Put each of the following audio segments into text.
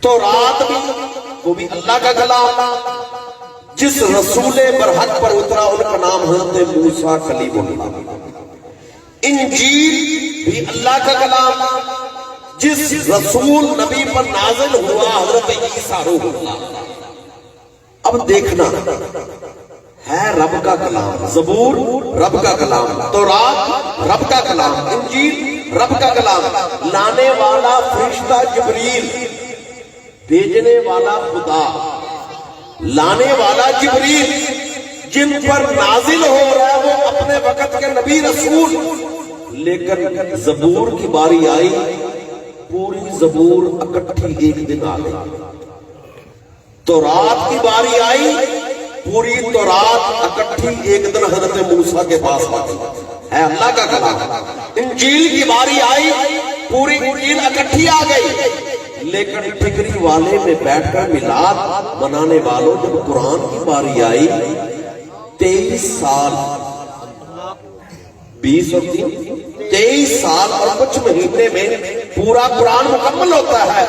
تو رات بھی وہ بھی اللہ کا کلام، جس رسول برحق پر اترا ان کا نام حضرت موسیٰ کلیم اللہ۔ انجیل بھی اللہ کا کلام، جس رسول نبی پر نازل ہوا حضرت عیسیٰ روح اللہ۔ اب دیکھنا ہے رب کا کلام، زبور رب کا کلام، تورات رب کا کلام، انجیل رب کا کلام، لانے والا فرشتہ جبریل، بھیجنے والا خدا، لانے والا جبریل، جن پر نازل ہو رہا ہے وہ اپنے وقت کے نبی رسول۔ لیکن زبور کی باری آئی، پوری زبور اکٹھی ایک دن آ گئی۔ تورات کی باری آئی، پوری تورات اکٹھی ایک دن حضرت موسیٰ کے پاس آ گئی، ہے اللہ کا کلام۔ انجیل کی باری آئی، پوری انجیل اکٹھی آ گئی۔ لیکن ٹھکری والے میں بیٹھ کر میلاد منانے والوں جب قرآن کی باری آئی، 23 سال 20 اور 23 سال اور کچھ مہینے میں پورا قرآن مکمل ہوتا ہے۔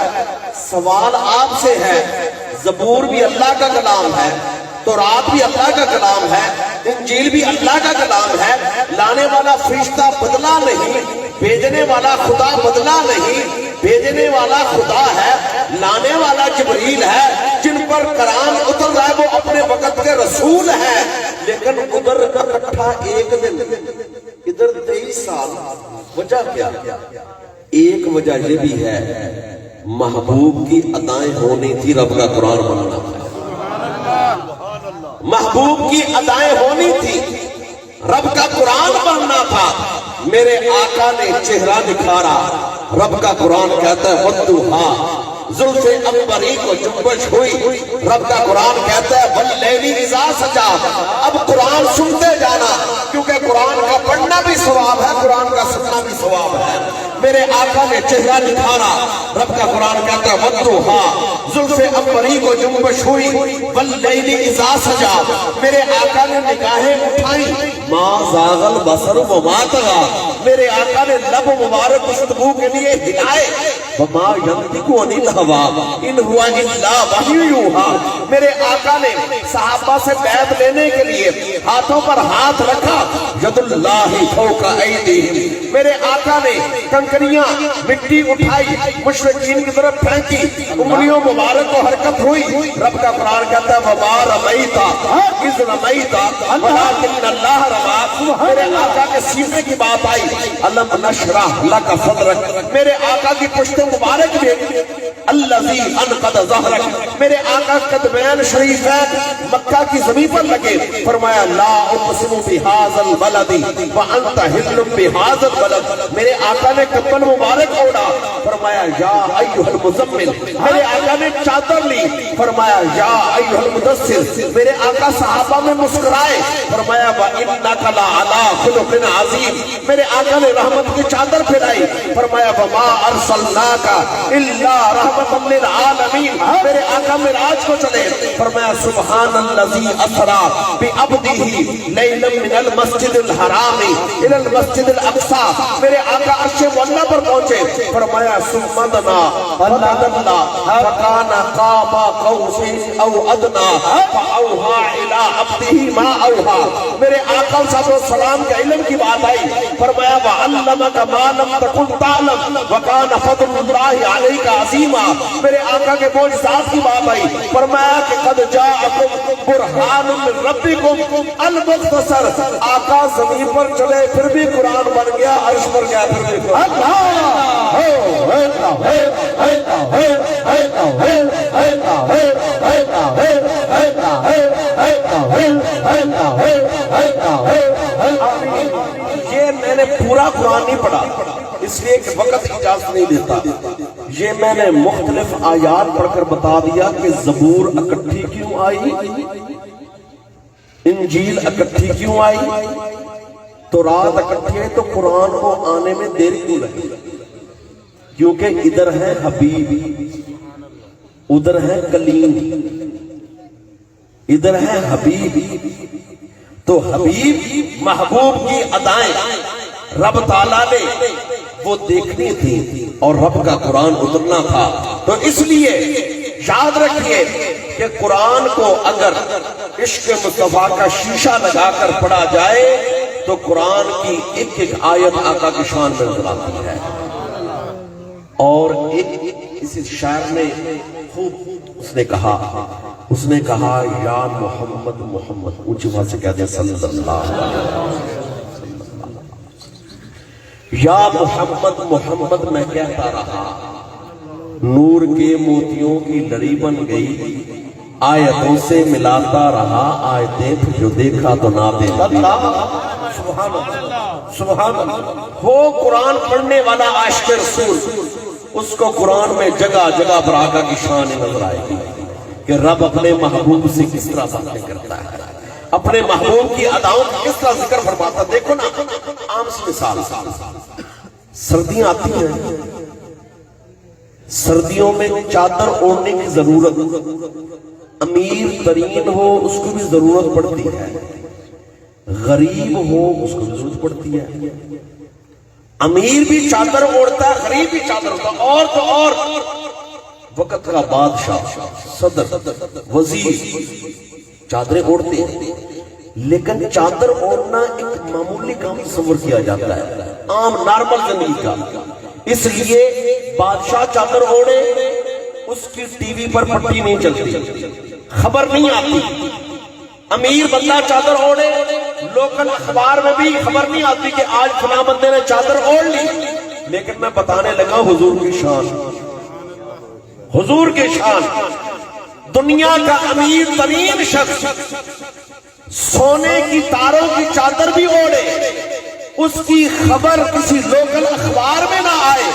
سوال آپ سے ہے، زبور بھی اللہ کا کلام ہے، تورات بھی اللہ کا کلام ہے، انجیل بھی اللہ کا کلام ہے، لانے والا فرشتہ بدلا نہیں، بھیجنے والا خدا بدلا نہیں، بھیجنے والا خدا ہے، لانے والا جبریل ہے، جن پر قرآن اتر رہا ہے وہ اپنے وقت کے رسول ہے۔ لیکن ادھر اکٹھا ایک دن، ادھر 23 سال۔ وجہ کیا؟ ایک وجہ یہ بھی ہے، محبوب کی ادائیں ہونی تھی، رب کا قرآن بننا تھا۔ محبوب کی ادائیں ہونی تھی، رب کا قرآن بننا تھا۔ میرے آقا نے چہرہ نکھارا، رب کا قرآن کہتا ہے وَالضُّحَىٰ، زلف عنبری کو جنبش ہوئی، رب کا قرآن کہتا ہے وَاللَّيْلِ إِذَا سَجَىٰ۔ اب قرآن سنتے جانا، کیونکہ قرآن کا پڑھنا بھی ثواب ہے، قرآن کا سننا بھی ثواب ہے۔ میرے آقا نے چہرہ نکھارا، رب کا قرآن کہتا ہے وَالضُّحَىٰ، زلف عنبری کو جنبش ہوئی، وَاللَّيْلِ إِذَا سَجَىٰ۔ میرے آقا نے نگاہیں اٹھائیں، مَا زَاغَ الْبَصَرُ وَمَا طَغَىٰ۔ میرے آقا نے لب مبارک گفتگو کے لیے ہلائے، وَمَا يَنطِقُ عَنِ الْهَوَىٰ إِنْ هُوَ إِلَّا وَحْيٌ يُوحَىٰ۔ میرے آقا نے صحابہ سے بیعت لینے کے لیے ہاتھوں پر ہاتھ رکھا، یَدُ اللَّهِ فَوْقَ أَيْدِيهِمْ۔ میرے آقا نے کنکریاں مٹی اٹھائی، مشرکین کی طرف پھینکی، انگلیوں مبارک کو حرکت ہوئی۔ رب کا قرآن کہتا ہے وَمَا رَمَيْتَ إِذْ رَمَيْتَ وَلَٰكِنَّ اللَّهَ رَمَىٰ۔ میرے آقا کے سینے کی بات آئی، أَلَمْ نَشْرَحْ لَكَ صَدْرَكَ۔ میرے آقا کی پشت مبارک بھی الذی انقض ظہرک۔ میرے آقا قدمین شریفین مکہ کی زمین پر لگے، فرمایا لا اقسم بہذا البلد وانت حل بہذا البلد۔ میرے آقا نے کفن مبارک اوڑا، فرمایا یا ایھا المزمل۔ میرے آقا نے چادر لی، فرمایا یا ایھا المدثر۔ میرے آقا صحابہ میں مسکرائے، فرمایا وانک لعلی خلق عظیم۔ میرے آقا نے رحمت کی چادر پھیلائی، فرمایا وما ارسلناک الا رحمۃ للعالمین۔ میرے آقا معراج کو چلے، فرمایا سبحان الذی اسری بعبدہ لیلا من المسجد الحرام الی المسجد الاقصی۔ میرے آقا عرش معلی پر پہنچے، فرمایا ثم دنا فنادنا فکان قاب قوسین او ادنی فاوحی الی عبدہ ما اوحی۔ میرے آقا صلی اللہ علیہ وسلم کے علم کی بات آئی، فرمایا وعلمک ما لم تکن تعلم وکان فضل اللہ علیک عظیما۔ میرے آقا کے معجزات کی بات آئی، فرمایا کہ قد جاءکم برہان من ربکم المختصر۔ آقا زمین پر چلے پھر بھی قرآن بن گیا، عرش پر گیا پھر بھی قرآن۔ یہ میں نے پورا قرآن نہیں پڑھا، اس لیے کہ وقت اجازت نہیں دیتا۔ یہ میں نے مختلف آیات پڑھ کر بتا دیا کہ زبور اکٹھی کیوں آئی، انجیل اکٹھی کیوں آئی، تورات اکٹھی ہے، تو قرآن کو آنے میں دیر کیوں لگی؟ کیونکہ ادھر ہے حبیب، ادھر ہے کلیم، ادھر ہے حبیب۔ تو حبیب محبوب کی ادائیں رب تعالیٰ نے وہ دیکھنی تھی اور رب کا قرآن اترنا تھا. تو اس لیے یاد رکھیے کہ قرآن کو اگر عشق مصطفیٰ کا شیشہ لگا کر پڑھا جائے تو قرآن کی ایک ایک آیت آقا کی شان میں نظر آتی ہے. اور اس شاعر نے خوب اس نے کہا یا محمد محمد، اونچی آواز سے کہتے ہیں صلی اللہ علیہ وسلم، یا محمد محمد میں کہتا رہا، نور کے موتیوں کی لڑی بن گئی، آیتوں سے ملاتا رہا آیتیں، جو دیکھا تو نہ دیکھا. سبحان اللہ سبحان اللہ. ہو قرآن پڑھنے والا عاشق رسول، اس کو قرآن میں جگہ جگہ پر آقا کی شان نظر آئے گی کہ رب اپنے محبوب سے کس طرح باتیں کرتا ہے، اپنے محبوب کی اداؤں کا کس طرح ذکر فرماتا. دیکھو نا، عام سی مثال، سردیاں آتی ہیں، سردیوں میں چادر اوڑھنے کی ضرورت، امیر ترین ہو اس کو بھی ضرورت پڑتی ہے، غریب ہو اس کو بھی ضرورت پڑتی ہے. امیر بھی چادر اوڑھتا ہے، غریب بھی چادر اوڑھتا ہے، اور تو اور وقت کا بادشاہ، صدر، وزیر چادریں اوڑھتے ہیں. لیکن چادر اوڑھنا ایک معمولی کام تصور کیا جاتا ہے، عام نارمل زندگی کا. اس لیے بادشاہ چادر اوڑھے، اس کی ٹی وی پر پٹی نہیں چلتی، خبر نہیں آتی. امیر بندہ چادر اوڑھے، لوکل اخبار میں بھی خبر نہیں آتی کہ آج فلاں بندے نے چادر اوڑھ لی. لیکن میں بتانے لگا حضور کی شان، حضور کی شان. دنیا کا امیر ترین شخص سونے کی تاروں کی چادر بھی اوڑھے، اس کی خبر کسی لوکل اخبار میں نہ آئے،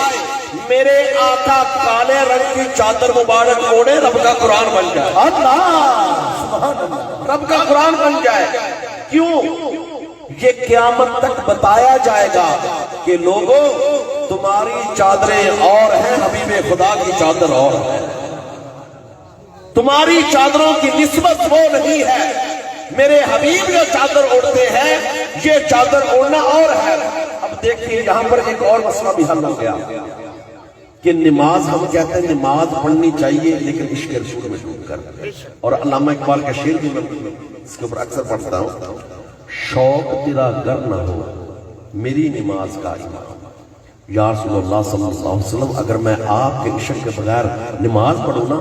میرے آقا کالے رنگ کی چادر مبارک اوڑھے، رب کا قرآن بن جائے. اللہ رب کا قرآن بن جائے. کیوں؟ یہ قیامت تک بتایا جائے گا کہ لوگوں تمہاری چادریں اور ہیں، حبیب خدا کی چادر اور ہے. تمہاری چادروں کی نسبت وہ نہیں ہے، میرے حبیب جو چادر اوڑھتے ہیں یہ چادر اوڑھنا اور ہے. اب دیکھیے یہاں پر ایک اور مسئلہ بھی حل ہو گیا کہ نماز، ہم کہتے ہیں نماز پڑھنی چاہیے لیکن عشق رسول میں ڈوب کر. اور علامہ اقبال کا شعر بھی میں اس کے اوپر اکثر پڑھتا ہوں، شوق تیرا گر نہ ہو میری نماز کا امام. یا رسول اللہ صلی اللہ علیہ وسلم، اگر میں آپ کے عشق کے بغیر نماز پڑھوں نا،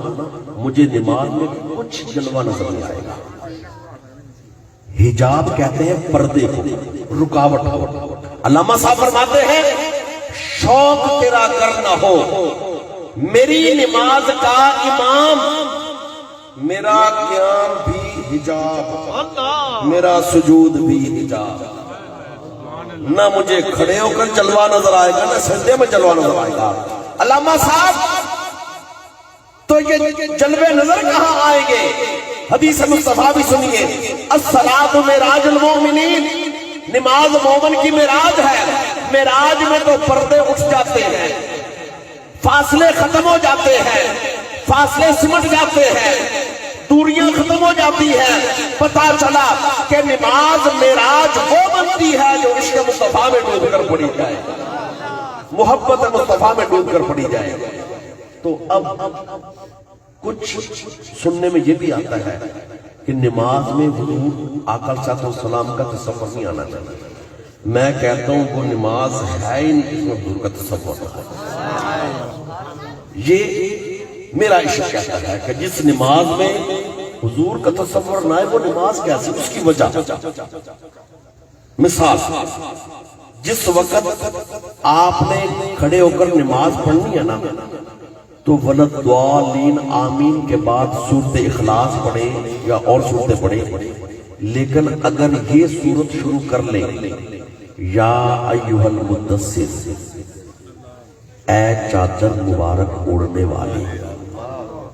مجھے نماز میں کچھ جلوہ نظر نہیں آئے گا. حجاب کہتے ہیں پردے کو، رکاوٹ ہو. علامہ صاحب فرماتے ہیں شوق تیرا گر نہ ہو میری نماز کا امام، میرا قیام بھی حجاب، میرا سجود بھی حجاب. نہ مجھے کھڑے ہو کر جلوہ نظر آئے گا، نہ سجدے میں جلوہ نظر آئے گا. علامہ صاحب تو یہ جلوے نظر کہاں آئیں گے؟ حدیث مصطفیٰ بھی سنیے، الصلاۃ معراج المومنین، نماز مومن کی معراج ہے. معراج میں تو پردے اٹھ جاتے ہیں، فاصلے ختم ہو جاتے ہیں، فاصلے سمٹ جاتے ہیں، دوریاں ختم ہو جاتی ہیں. پتا چلا کہ نماز معراج وہ بنتی ہے جو عشق مصطفیٰ میں ڈوب کر پڑی جائے، محبت مصطفیٰ میں ڈوب کر پڑی جائے. تو اب کچھ سننے میں یہ بھی آتا ہے کہ نماز میں حضور آقا صلی اللہ علیہ وسلم کا تصور نہیں آنا چاہیے. میں کہتا ہوں وہ نماز ہے ہی نہیں جس میں حضور کا تصور ہے. یہ میرا عشق کہتا ہے کہ جس نماز میں حضور کا تصور نہ ہے وہ نماز کیسی؟ اس کی وجہ مثال، جس وقت آپ نے کھڑے ہو کر نماز پڑھنی ہے نا، تو ولدوالین آمین کے بعد سورت اخلاص پڑھیں یا اور صورتیں پڑھیں. لیکن اگر یہ سورت شروع کر لیں، یا ایھا المدثر، اے چادر مبارک اوڑھنے والے،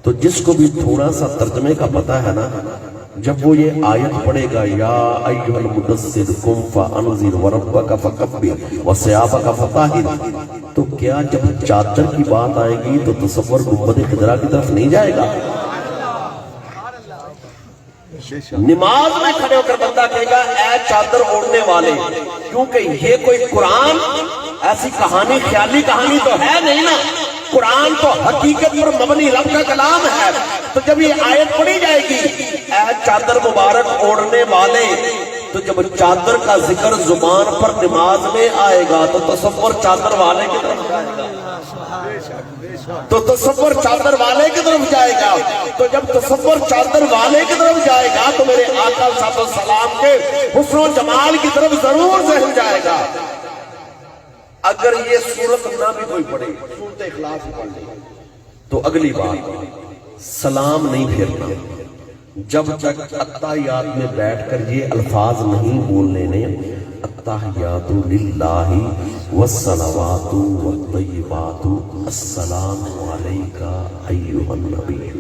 تو جس کو بھی تھوڑا سا ترجمے کا پتہ ہے نا، جب وہ یہ آیت پڑھے گا یا ایھا المدثر قم فانذر وربک فکبر وثیابک فطہر، تو کیا جب چادر کی بات آئے گی تو تصور گنبد خضرا کی طرف نہیں جائے گا؟ نماز میں کھڑے ہو کر بندہ کہے گا اے چادر اوڑھنے والے، کیونکہ یہ کوئی قرآن ایسی کہانی خیالی کہانی تو ہے نہیں نا، قرآن تو حقیقت پر مبنی رب کا کلام ہے۔ تو جب یہ آیت پڑھی جائے گی، اے چادر مبارک اوڑھنے والے، تو جب چادر کا ذکر زبان پر نماز میں آئے گا تو تصور چادر والے کی طرف جائے گا، تو تصور چادر والے کی طرف جائے گا۔ تو جب تصور چادر والے کی طرف جائے گا تو میرے آقا صلی اللہ علیہ وسلم کے حسن و جمال کی طرف ضرور ذہن جائے گا۔ اگر یہ سورت نہ بھی کوئی پڑھے، سورت اخلاص پڑھ لے، تو اگلی بات سلام نہیں پھیرنا جب تک اتحیات میں بیٹھ کر یہ الفاظ نہیں بولنے نے، التحیات للہ والصلوات والطیبات السلام علیکہ ایھا النبی۔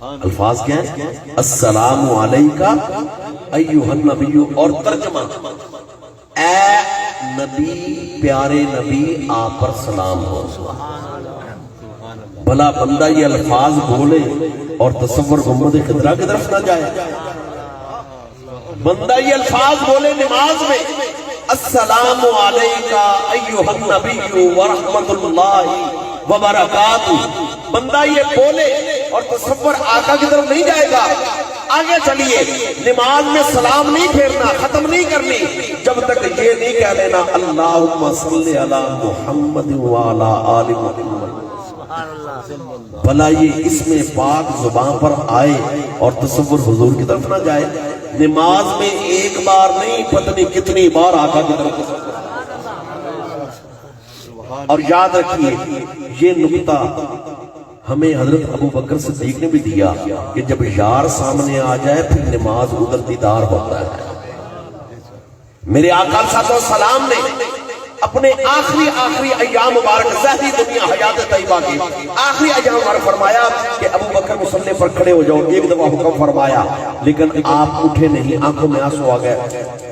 الفاظ کیا ہیں؟ السلام علیکہ ایھا النبی، اور ترجمہ اے نبی، پیارے نبی، آپ پر سلام ہو۔ بھلا بندہ یہ الفاظ بولے اور تصور محمد خضرا کی طرف نہ جائے؟ بندہ یہ الفاظ بولے نماز میں، السلام علیکہ ایھا النبی ورحمۃ اللہ وبرکاتہ، بندہ یہ بولے اور تصور آقا کی طرف نہیں جائے گا۔ آگے چلیے، نماز میں سلام نہیں پھیرنا، ختم نہیں کرنی جب تک یہ نہیں کہہ لینا اللہم صلی علی محمد وعلی آل محمد۔ بھلا یہ اسم پاک زبان پر آئے اور تصور حضور کی طرف نہ جائے؟ نماز میں ایک بار نہیں، پتہ نہیں کتنی بار آقا کی طرف۔ اور یاد رکھیے یہ نکتہ ہمیں حضرت ابو بکر صدیق نے بھی دیا کہ جب یار سامنے آ جائے پھر نماز ادھر دیدار ہوتا ہے۔ میرے آقا صلی اللہ علیہ وسلم نے اپنے آخری ایام مبارک، ظاہری دنیا حیات طیبہ کے آخری ایام مبارک فرمایا کہ ابو بکر مصلی پر کھڑے ہو جاؤ، ایک دفعہ حکم فرمایا لیکن آپ اٹھے نہیں، آنکھوں میں آنسو آ گئے۔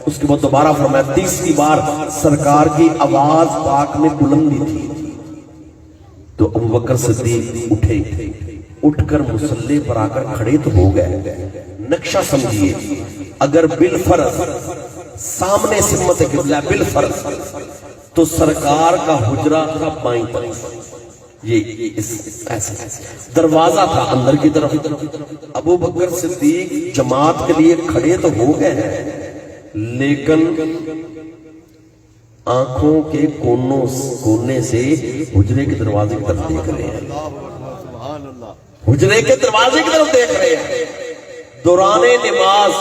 اس کے بعد دوبارہ فرمایا، تیسری بار سرکار کی آواز پاک میں بلندی تھی تو ابو بکر صدیق اٹھے، اٹھ کر مصلی پر آ کر کھڑے تو ہو گئے۔ نقشہ سمجھیے، اگر بالفرض سامنے سمت قبلہ بالفرض تو سرکار کا حجرہ تھا بائیں طرف، یہ ایسا دروازہ تھا اندر کی طرف۔ ابو بکر صدیق جماعت کے لیے کھڑے تو ہو گئے ہیں لیکن آنکھوں کے کونے سے حجرے کے دروازے کی طرف دیکھ رہے ہیں، حجرے کے دروازے کی طرف دیکھ رہے ہیں۔ دوران نماز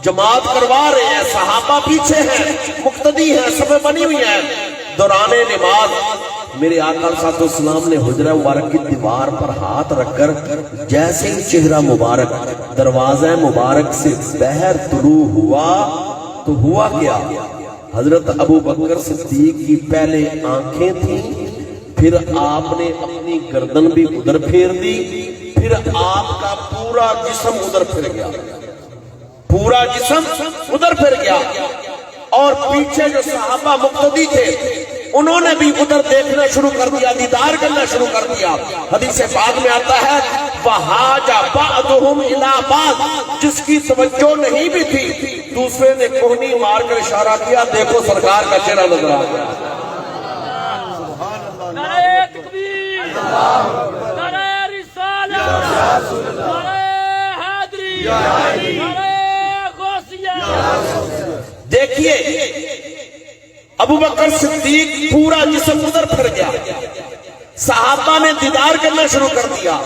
جماعت کروا رہے ہیں، صحابہ پیچھے ہیں، مقتدی ہیں، سب بنی ہوئی ہیں۔ دوران نماز میرے آقا صلی اللہ علیہ وسلم نے حجرہ مبارک کی دیوار پر ہاتھ رکھ کر جیسے ہی چہرہ مبارک دروازہ مبارک سے باہر طلوع ہوا تو ہوا کیا؟ حضرت ابو بکر صدیق کی پہلے آنکھیں تھیں، پھر آپ نے اپنی گردن بھی ادھر پھیر دی، پھر آپ کا پورا جسم ادھر پھر گیا، پورا جسم ادھر پھر گیا، اور پیچھے جو صحابہ مقتدی تھے انہوں نے بھی ادھر دیکھنا شروع کر دیا، دیدار کرنا شروع کر دیا۔ حدیث پاک میں آتا ہے وَحَاجَ بَعْضُهُمْ إِلَىٰ بَعْضٍ، جس کی توجہ نہیں بھی تھی دوسرے نے کوہنی مار کر اشارہ کیا، دیکھو سرکار کا چہرہ نظر آ گیا۔ نعرہ تکبیر، نعرہ رسالت، نعرہ حیدری، نعرہ غوثیہ۔ دیکھیے ابو بکر صدیق پورا جسم ادھر پھر گیا، صحابہ نے دیدار کرنا شروع کر دیا۔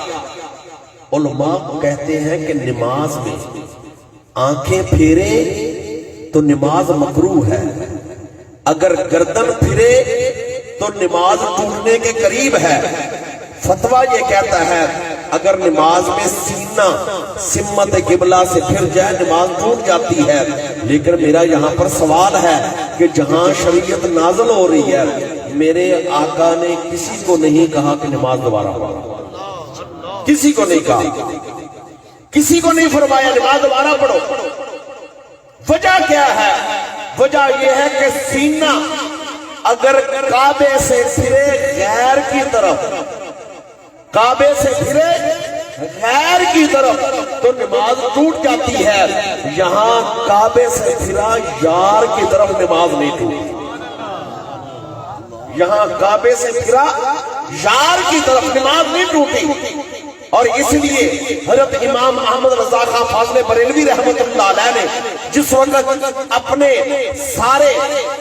علماء کہتے ہیں کہ نماز میں آنکھیں پھیرے تو نماز مکروہ ہے، اگر گردن پھرے تو نماز ٹوٹنے کے قریب ہے۔ فتویٰ یہ کہتا ہے اگر نماز میں سینہ سمت قبلہ سے پھر جائے نماز ٹوٹ جاتی ہے، لیکن میرا یہاں پر سوال ہے کہ جہاں شریعت نازل ہو رہی ہے میرے آقا نے کسی کو نہیں کہا کہ نماز دوبارہ پڑھو، کسی کو نہیں کہا، کسی کو نہیں فرمایا نماز دوبارہ پڑھو۔ وجہ کیا ہے؟ وجہ یہ ہے کہ سینہ اگر کعبے سے پھرے غیر کی طرف، کعبے سے پھرے غیر کی طرف تو نماز ٹوٹ جاتی ہے، یہاں کعبے سے پھرا یار کی طرف نماز نہیں ٹوٹی۔ یہاں کعبے سے پھرا، یار کی طرف نماز نہیں ٹوٹی. اور اس لیے حضرت امام احمد رضا خان فاضل بریلوی رحمت اللہ علیہ نے جس وقت اپنے سارے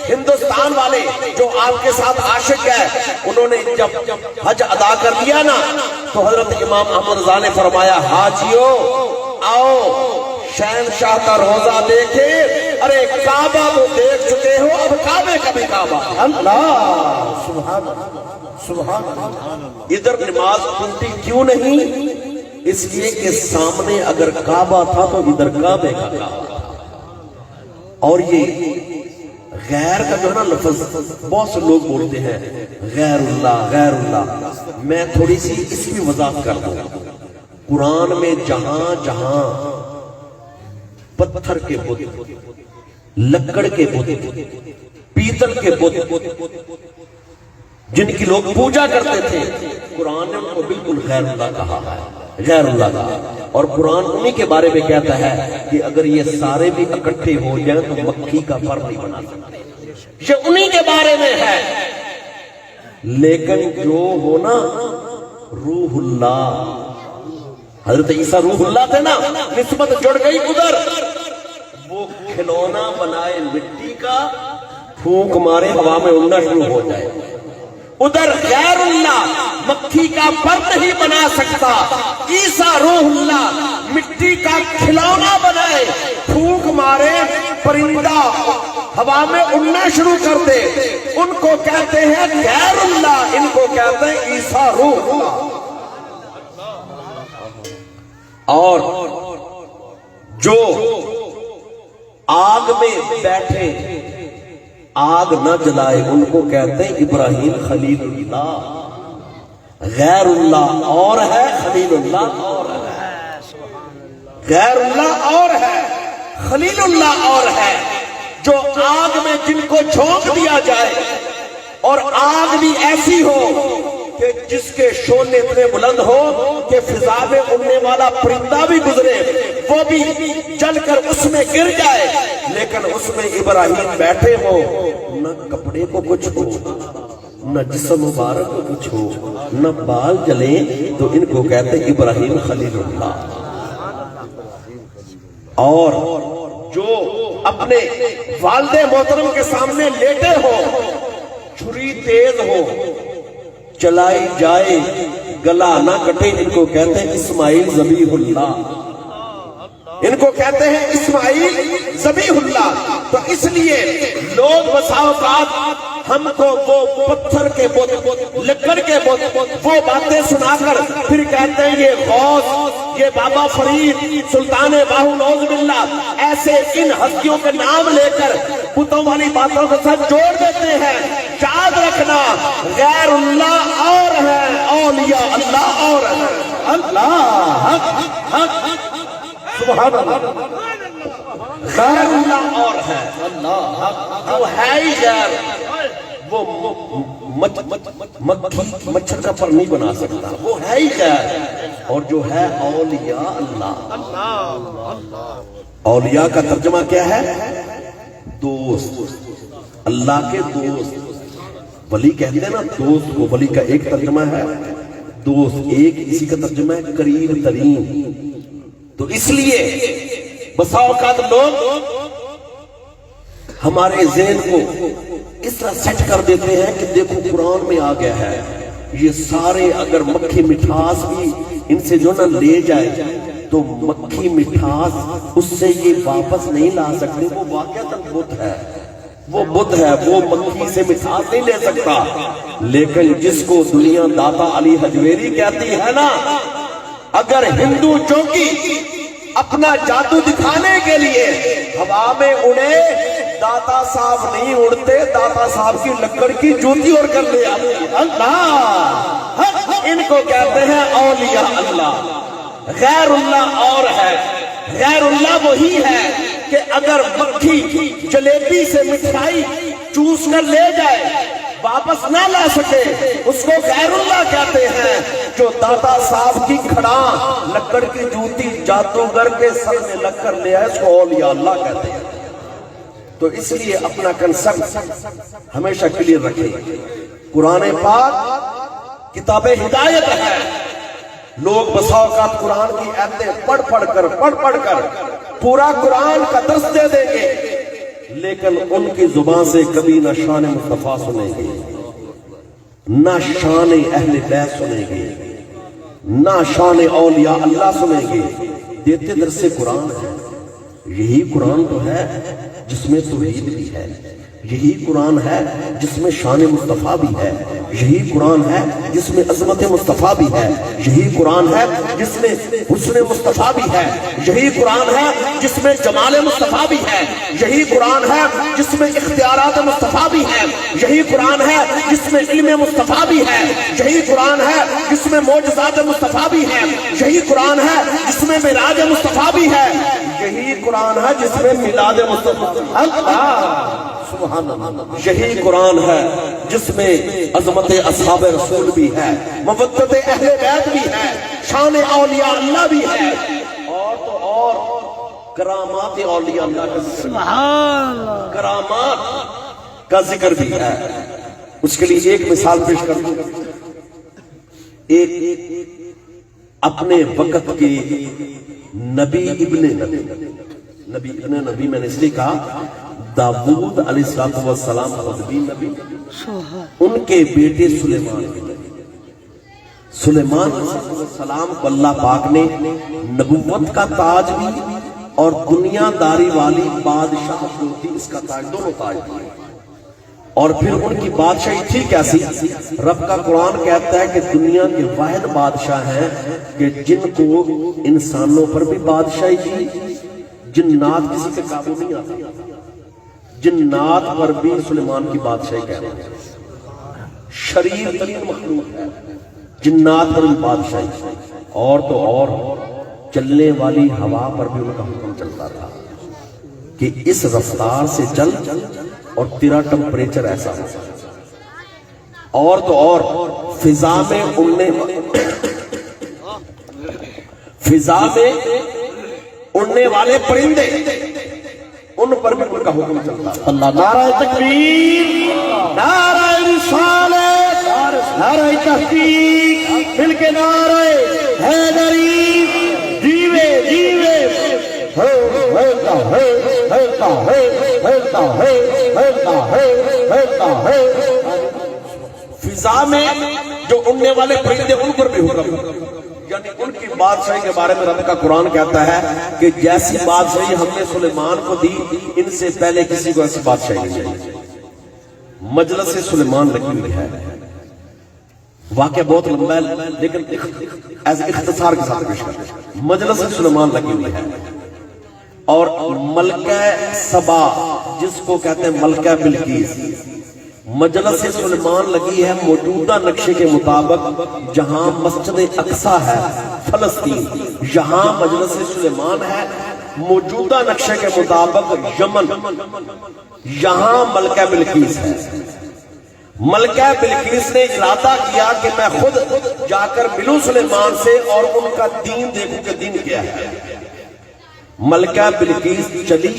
ہندوستان والے جو آپ کے ساتھ عاشق ہے انہوں نے جب حج ادا کر لیا نا تو حضرت امام احمد رضا نے فرمایا حاجیو آؤ شہنشاہ کا روزہ دیکھے. ارے کعبہ تو دیکھ چکے ہو، اب کعبے کا بھی کعبہ. اللہ سبحان سبحان. ادھر نماز ٹوٹی کیوں نہیں؟ اس لیے کہ سامنے اگر کعبہ تھا تو ادھر کعبے کا کعبہ تھا. اور یہ غیر کا جو ہے نا لفظ بہت سے لوگ بولتے ہیں غیر اللہ غیر اللہ. میں تھوڑی سی اس کی وضاحت کر دوں. قرآن میں جہاں جہاں پتھر کے بت، لکڑ کے بت، پیتل کے بت جن کی لوگ پوجا کرتے تھے، قرآن نے ان کو بالکل غیر اللہ کہا ہے، غیر اللہ کہا. اور قرآن انہی کے بارے میں کہتا ہے کہ اگر یہ سارے بھی اکٹھے ہو جائیں تو مکھی کا پر نہیں بنا سکتے. یہ انہی کے بارے میں ہے. لیکن جو ہونا روح اللہ، حضرت عیسیٰ روح اللہ تھے نا، نسبت جڑ گئی ادھر. وہ کھلونا بنائے مٹی کا، پھونک مارے ہوا میں اڑنا شروع ہو جائے. ادھر غیر اللہ مکھی کا پر نہیں بنا سکتا. عیسیٰ روح اللہ مٹی کا کھلونا بنائے، پھونک مارے پرندہ ہوا میں اڑنا شروع کر دے. ان کو کہتے ہیں غیر اللہ، ان کو کہتے ہیں عیسیٰ روح اللہ. اور جو آگ میں بیٹھے آگ نہ جلائے ان کو کہتے ہیں ابراہیم خلیل اللہ. غیر اللہ اور ہے، خلیل اللہ اور ہے. غیر اللہ اور ہے، خلیل اللہ اور ہے. جو آگ میں جن کو جھونک دیا جائے اور آگ بھی ایسی ہو کہ جس کے شعلے اتنے بلند ہو کہ فضا میں اڑنے والا پرندہ بھی گزرے وہ بھی جل کر اس میں گر جائے، لیکن اس میں ابراہیم بیٹھے ہو، نہ کپڑے کو کچھ ہو، نہ جسم مبارک کو کچھ ہو، نہ بال جلیں، تو ان کو کہتے ہیں ابراہیم خلیل اللہ. اور جو اپنے والد محترم کے سامنے لیٹے ہو، چھری تیز ہو، چلائی جائے گلا نہ کٹے، ان کو کہتے ہیں اسماعیل ذبیح اللہ. ان کو کہتے ہیں اسماعیل ذبیح اللہ. تو اس لیے لوگ بسا اوقات ہم کو وہ پتھر کے بت، لکڑ کے بت، وہ باتیں سنا کر پھر کہتے ہیں یہ غوث، یہ بابا فرید، سلطان باہو، نعوذ باللہ، ایسے ان ہستیوں کے نام لے کر بتوں والی باتوں کے ساتھ جوڑ دیتے ہیں. یاد رکھنا غیر اللہ اور ہے، اولیاء اللہ اور ہے. اللہ حق حق سبحان اللہ. غیر اللہ اور ہے، اللہ حق وہ ہے ہی غیر. وہ مچھر کا پر نہیں بنا سکتا، وہ ہے ہی غیر. اور جو ہے اولیاء اللہ. اولیاء کا ترجمہ کیا ہے؟ دوست، اللہ کے دوست. ولی کہتے ہیں نا دوست کو، ولی کا ایک ترجمہ ہے دوست، ایک اسی کا ترجمہ ہے قریب ترین. تو اس لیے بسا اوقات لوگ ہمارے ذہن کو اس طرح سیٹ کر دیتے ہیں کہ دیکھو قرآن میں آ گیا ہے یہ سارے، اگر مکھی مٹھاس بھی ان سے جو نہ لے جائے تو مکھی مٹھاس اس سے یہ واپس نہیں لا سکتے. وہ واقعتاً بت ہے، وہ بت ہے، وہ مکھی سے مٹھاس نہیں لے سکتا. لیکن جس کو دنیا داتا علی حجویری کہتی ہے نا، اگر ہندو چونکی اپنا جادو دکھانے کے لیے ہوا میں اڑے، داتا صاحب نہیں اڑتے، داتا صاحب کی لکڑ کی جوتی اور کر لے آتے. اللہ ان کو کہتے ہیں اولیاء اللہ. غیر اللہ اور ہے. غیر اللہ وہی ہے کہ اگر مکھی جلیبی سے مٹھائی چوس کر لے جائے واپس نہ لا سکے، اس کو غیر اللہ کہتے ہیں. جو داتا صاحب کی کھڑا لکڑ کی جوتی جادوگر کے سر میں لگ کر لے آئے، اس کو اولیاء اللہ کہتے ہیں. تو اس لیے اپنا کنسپٹ ہمیشہ کلیئر رکھیں. قرآن پاک کتاب ہدایت ہے. لوگ بسا اوقات قرآن کی آیتیں پڑھ کر پورا قرآن کا درس دے دیں گے، لیکن ان کی زبان سے کبھی نہ شان مصطفیٰ سنیں گے، نہ شان اہل بیت سنیں گے، نہ شان اولیاء اللہ سنیں گے. دیتے درس قرآن ہے. یہی قرآن تو ہے جس میں توحید بھی ہے، یہی قرآن ہے جس میں شان مصطفیٰ بھی ہے، یہی قرآن ہے جس میں عظمت مصطفیٰ بھی ہے، یہی قرآن ہے جس میں حسن مصطفیٰ بھی ہے، یہی قرآن ہے جس میں جمال مصطفیٰ بھی ہے، یہی قرآن ہے جس میں اختیارات مصطفیٰ بھی ہے، یہی قرآن ہے جس میں علم مصطفیٰ بھی ہے، یہی قرآن ہے جس میں معجزات مصطفیٰ بھی ہے، یہی قرآن ہے جس میں معراج مصطفیٰ بھی ہے، یہی قرآن ہے جس میں میلاد مصطفیٰ. یہی قرآن ہے جس میں عظمت اصحاب رسول بھی ہے، مودت اہل بیت بھی ہے، شان اولیاء اللہ بھی ہے، اور تو اور کرامات اولیاء اللہ کا ذکر، کرامات کا ذکر بھی ہے. اس کے لیے ایک مثال پیش کر دوں. ایک اپنے وقت کے نبی ابن نبی میں نے اس لیے کہا داؤد علیہ السلام خود بھی نبی، ان کے بیٹے سلیمان علیہ السلام کو اللہ پاک نے نبوت کا تاج بھی اور دنیا داری والی بادشاہ جو تھی اس کا تاج، دونوں تاج دیے. اور پھر ان کی بادشاہی تھی کیسی؟ رب کا قرآن کہتا ہے کہ دنیا کے واحد بادشاہ ہیں کہ جن کو انسانوں پر بھی بادشاہی تھی، جنات کسی کے قابو نہیں آتے، جنات پر بھی سلیمان کی بادشاہی کہہ رہے ہیں. شریر ترین مخلوق ہے، جنات پر بھی بادشاہی. اور تو اور چلنے والی ہوا پر بھی ان کا حکم چلتا تھا کہ اس رفتار سے چل اور تیرا ٹمپریچر ایسا ہو. اور تو اور فضا میں اڑنے والے پرندے، ان پر بھی ان کا حکم چلتا ہے. اللہ نعرہ تکبیر، نعرہ رسالت، نعرہ تحقیق، مل کے نعرہ حیدری، جیوے جیوے ہوتا ہے ہوتا ہے ہوتا ہے ہوتا ہے ہوتا ہے. فضا میں جو اڑنے والے پرندے ان پر بھی حکم، یعنی ان کی بادشاہی کے بارے میں رب کا قرآن کہتا ہے کہ جیسی بادشاہی ہم نے سلیمان کو دی، ان سے پہلے کسی کو ایسی بادشاہی نہیں دی. مجلس سلیمان لگی ہوئی ہے. واقعہ بہت لمبا ہے لیکن ایسے اختصار کے ساتھ پیش کرتے ہیں. مجلس سلیمان لگی ہوئی ہے اور ملکہ سبا جس کو کہتے ہیں ملکہ بلقیس، مجلس سلیمان لگی ہے موجودہ نقشے کے مطابق. جہاں مسجد اقصی ہے فلسطین، یہاں مجلس سلیمان ہے موجودہ نقشے کے مطابق یمن، یہاں ملکہ بلقیس ہے. ملکہ بلقیس نے ارادہ کیا کہ میں خود جا کر ملوں سلیمان سے اور ان کا دین دیکھوں کہ دین کیا ہے. ملکہ بلقیس چلی،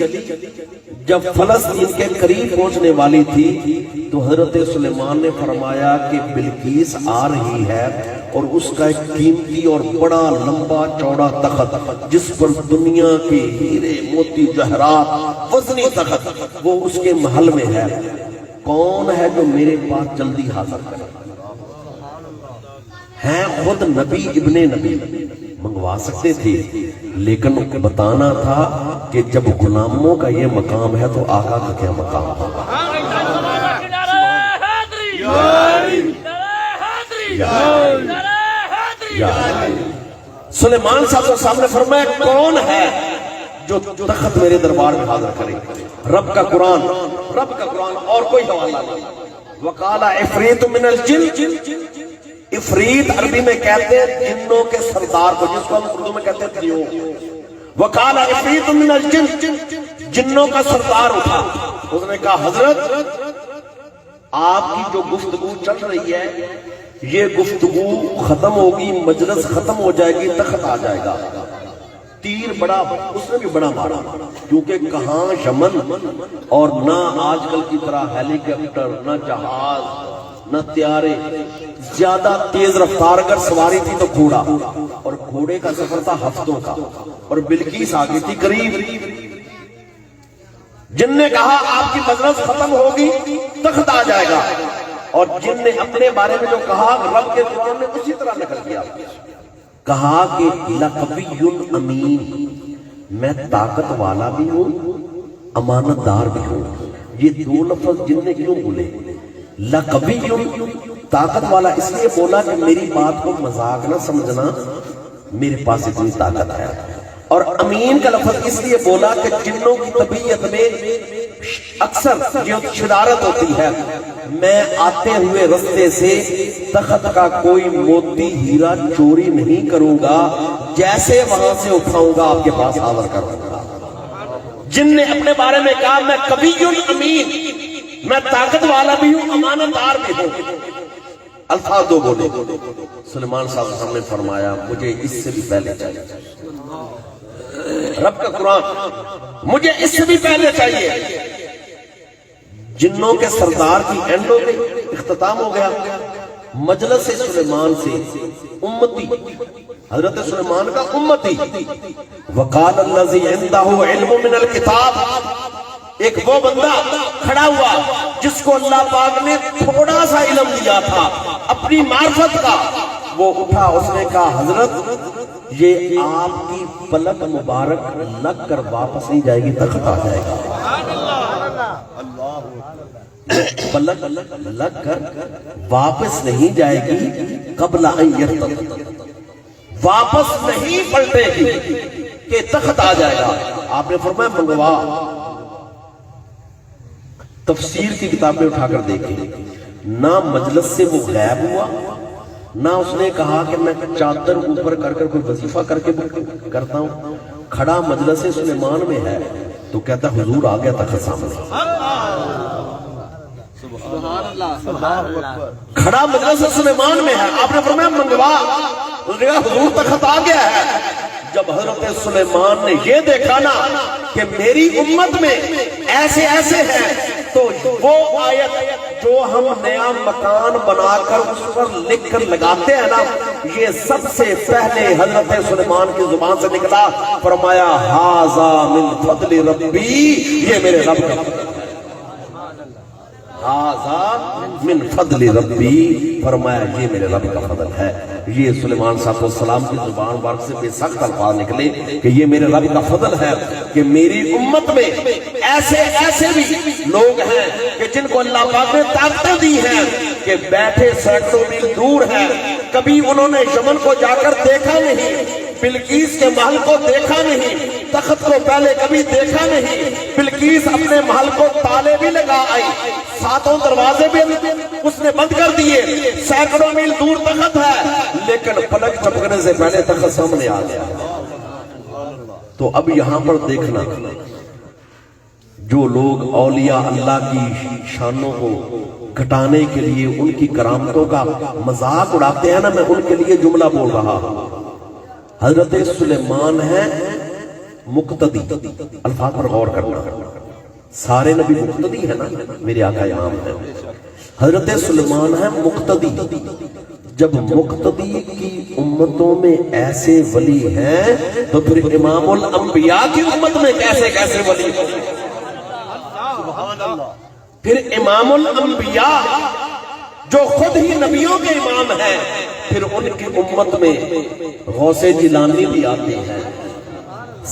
جب فلسطین کے قریب پہنچنے والی تھی تو حضرت سلیمان نے فرمایا کہ بلقیس آ رہی ہے اور اس کا ایک قیمتی اور بڑا لمبا چوڑا تخت جس پر دنیا کے ہیرے موتی جواہرات وزنی تخت، وہ اس کے محل میں ہے. کون ہے جو میرے پاس جلدی حاضر کرے؟ ہیں خود نبی ابن نبی، منگوا سکتے تھے لیکن بتانا تھا کہ جب غلاموں کا یہ مقام ہے تو آقا کا کیا مقام ہوگا. سلیمان صاحب کے سامنے فرمایا کون ہے جو تخت میرے دربار میں حاضر کرے؟ رب کا قرآن اور کوئی حوالہ نہیں. وقال عفریت من الجن، عفریت عربی میں کہتے ہیں جنوں کے سردار کو، جس کو ہم اردو میں کہتے ہیں دیو. وقال عفریت من الجن، جنوں کا سردار اٹھا. اس نے کہا حضرت آپ کی جو گفتگو چل رہی ہے یہ گفتگو ختم ہوگی، مجلس ختم ہو جائے گی، تخت آ جائے گا. تیر بڑا، اس نے بھی بڑا مارا کیونکہ کہاں یمن اور نہ آج کل کی طرح ہیلی کاپٹر، نہ جہاز، نہ تیارے، زیادہ تیز رفتار اگر سواری تھی تو گھوڑا، اور گھوڑے کا سفر تھا ہفتوں کا، اور بلقیس آگے تھی قریب۔ جن نے کہا آپ کی مجلس ختم ہوگی تخت آ جائے گا، اور جن نے اپنے بارے میں جو کہا رب کے قرآن نے اسی طرح نقل کیا، کہا کہ لقوی امین، میں طاقت والا بھی ہوں امانت دار بھی ہوں۔ یہ دو لفظ جن نے کیوں بولے؟ لقوی طاقت والا اس لیے بولا کہ میری بات کو مذاق نہ سمجھنا، میرے پاس اتنی طاقت ہے، اور امین کا لفظ اس لیے بولا کہ جنوں کی طبیعت میں اکثر یہ شرارت ہوتی ہے، میں آتے ہوئے رستے سے تخت کا کوئی موتی ہیرا چوری نہیں کروں گا، جیسے وہاں سے اٹھاؤں گا آپ کے پاس حاضر کروں گا۔ جن نے اپنے بارے میں کہا میں قوی امین، میں طاقت والا بھی ہوں امانت دار بھی ہوں، الفاظ دو بولے۔ سلیمان صاحب نے فرمایا مجھے اس سے بھی پہلے چاہیے، رب کا قرآن مجھے اس سے بھی پہلے چاہیے۔ جنوں کے سردار کی اینڈ ہو گئی، اختتام ہو گیا۔ مجلس سلیمان سے امتی، حضرت سلیمان کا امتی، وقال الذی عنده علم من الکتاب، ایک وہ بندہ کھڑا ہوا جس کو اللہ پاک نے تھوڑا سا علم دیا تھا اپنی معرفت کا، وہ اٹھا، اس نے کہا حضرت یہ آپ کی پلک مبارک لگ کر واپس نہیں جائے گی، تخت آ جائے گا۔ پلک لگ کر واپس نہیں جائے گی، قبل ان یرتد، واپس نہیں پلٹے گی کہ تخت آ جائے گا۔ آپ نے فرمایا منگوا۔ تفسیر کی کتابیں اٹھا کر دیکھیں، نہ مجلس سے وہ غائب ہوا، نہ اس نے کہا کہ میں چادر اوپر کر کر کوئی وظیفہ کر کے کرتا ہوں، کھڑا مجلس سلیمان میں ہے تو کہتا حضور آ گیا تخت سامنے، کھڑا مجلس سلیمان میں ہے۔ آپ نے فرمایا منگوا، اس نے کہا حضور تخت آ گیا ہے۔ جب حضرت سلیمان نے یہ دیکھا نا کہ میری امت میں ایسے ایسے ہیں، تو وہ آیت جو ہم نیا مکان بنا کر اس پر لکھ کر لگاتے ہیں نا، یہ سب سے پہلے حضرت سلیمان کی زبان سے نکلا، فرمایا ھذا من فضل ربی، یہ میرے رب کا فضل ہے، ھذا من فضل ربی، فرمایا یہ میرے رب کا فضل ہے۔ یہ سلیمان صاحب السلام کی زبان مبارک سے بے سخت الفاظ نکلے کہ یہ میرے رب کا فضل ہے کہ میری امت میں ایسے ایسے بھی لوگ ہیں کہ جن کو اللہ پاک نے طاقتیں دی ہیں کہ بیٹھے سینکڑوں میل دور ہیں، کبھی انہوں نے یمن کو جا کر دیکھا نہیں، بلقیس کے محل کو دیکھا نہیں، تخت کو پہلے کبھی دیکھا نہیں، بلقیس اپنے محل کو تالے بھی لگا آئی، ساتوں دروازے بھی اس نے بند کر دیے، سینکڑوں میل دور تخت ہے، لیکن پلک جھپکنے سے پہلے تخت سامنے آ گیا۔ تو اب یہاں پر دیکھنا، جو لوگ اولیاء اللہ کی شانوں کو گھٹانے کے لیے ان کی کرامتوں کا مذاق اڑاتے ہیں نا، میں ان کے لیے جملہ بول رہا ہوں۔ حضرت سلیمان ہے مقتدی، الفاظ پر غور کرنا، سارے نبی مقتدی ہیں نا، میرے آقا امام ہیں، حضرت سلیمان ہے مقتدی۔ جب مقتدی کی امتوں میں ایسے ولی ہیں تو پھر امام الانبیاء کی امت میں کیسے کیسے ولی ہیں؟ پھر امام الانبیاء جو خود ہی نبیوں کے امام ہیں، پھر ان کی امت میں غوث جیلانی بھی آتے ہیں،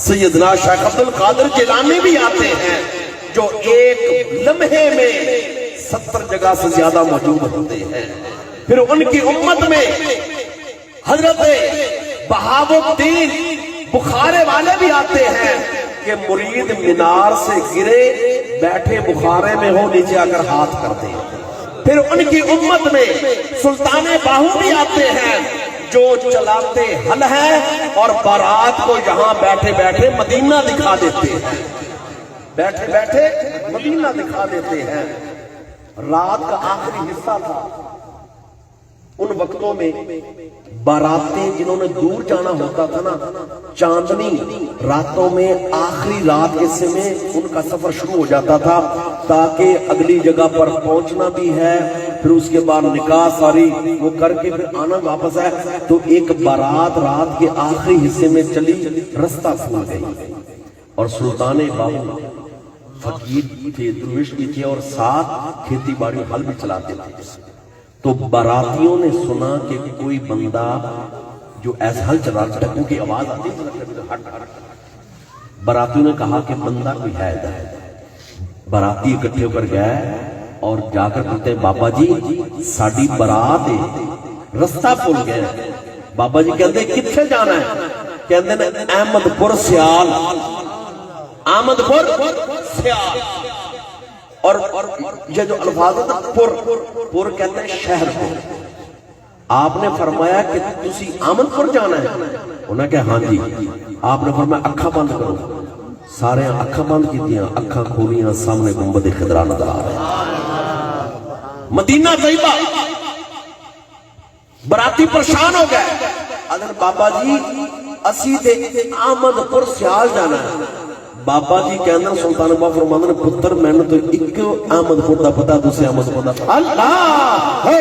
سیدنا شیخ عبد القادر جیلانی بھی آتے ہیں، جو ایک لمحے میں 70 جگہ سے زیادہ موجود ہوتے ہیں۔ پھر ان کی امت میں حضرت بہاؤ الدین بخارے والے بھی آتے ہیں کہ مرید مینار سے گرے بیٹھے بخارے میں ہو، نیچے آ کر ہاتھ کرتے ہیں۔ پھر ان کی امت میں سلطان باہو بھی آتے ہیں جو چلاتے حل ہیں اور بارات کو یہاں بیٹھے بیٹھے مدینہ دکھا دیتے ہیں، بیٹھے بیٹھے مدینہ دکھا دیتے ہیں۔ رات کا آخری حصہ تھا، ان وقتوں میں باراتیں جنہوں نے دور جانا ہوتا تھا نا، چاندنی راتوں میں آخری رات کے حصے میں ان کا سفر شروع ہو جاتا تھا، تاکہ اگلی جگہ پر پہنچنا بھی ہے پھر اس کے بعد نکاح ساری وہ کر کے پھر آنا واپس ہے، تو ایک بارات رات کے آخری حصے میں چلی، رستہ پھول گئی، اور سلطان بابو فقیر تھے، درویش بھی تھے، اور ساتھ کھیتی باڑی حل بھی چلاتے تھے۔ تو باراتیوں نے سنا کہ کوئی بندہ جو ایسا حل چلا رہا ٹکو کی آواز آتی ہے، باراتیوں نے کہا کہ بندہ کوئی ہے ادھر۔ باراتی اکٹھے ہو کر گئے اور جا کر کہتے ہیں بابا جی ساڑی برات ہے، رستہ پھول گئے۔ بابا جی کہتے ہیں کتھے جانا ہے؟ کہتے ہیں احمد پور سیال، احمد پور سیال۔ اور یہ جو الفاظ ہے پور کہتے ہیں شہر کو۔ آپ نے فرمایا کہ تسی احمد پور جانا ہے؟ انہوں نے کہا ہاں جی۔ آپ نے فرمایا اکھاں بند کرو، سارے اکھاں بند کیتیاں، اکھاں کھولیاں، سامنے گنبد خضرا نظر آ رہے ہیں، مدینہ طیبہ۔ براتی پریشان ہو گئے، اگر بابا جی اسی تے احمد پور سیال جانا ہے۔ بابا جی کہنا سلطان بابا فرماندے نے پتر میں نے تو ایک احمد پور دا پتہ، دوسرے احمد پور دا پتہ۔ اللہ ہے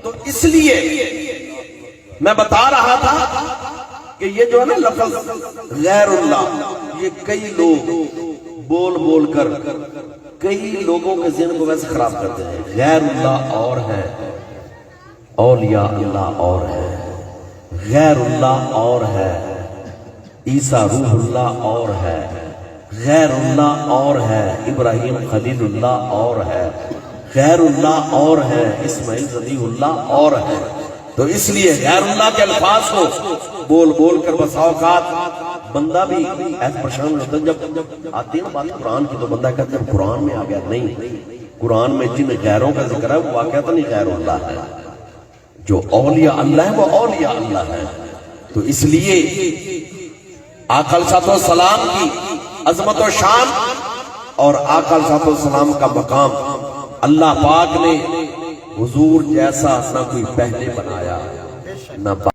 تو اس لیے میں بتا رہا تھا کہ یہ جو ہے نا لفظ غیر اللہ، یہ کئی لوگ بول بول کر کئی لوگوں کے ذہن کو ویسے خراب کرتے ہیں۔ غیر اللہ اور ہے، اولیاء اللہ اور ہے، غیر اللہ اور ہے، عیسیٰ روح اللہ اور ہے، غیر اللہ اور ہے، ابراہیم خلیل اللہ اور ہے، غیر اللہ اور ہے، اسماعیل ذبیح اللہ اور ہے۔ تو اس لیے غیر اللہ کے الفاظ کو بول بول کر بسا اوقات بندہ بھی ایسا پریشان ہوتا ہے۔ جب آتی ہے نا بات قرآن کی تو بندہ کہتا ہے قرآن میں آ گیا، نہیں، قرآن میں جن غیروں کا ذکر ہے وہ واقعہ نہیں غیر اللہ ہے، جو اولیاء اللہ ہے وہ اولیاء اللہ ہے۔ تو اس لیے آقا علیہ السلام کی عظمت و شان اور آقا علیہ السلام کا مقام اللہ پاک نے حضور جیسا نہ کوئی پہلے بنایا نہ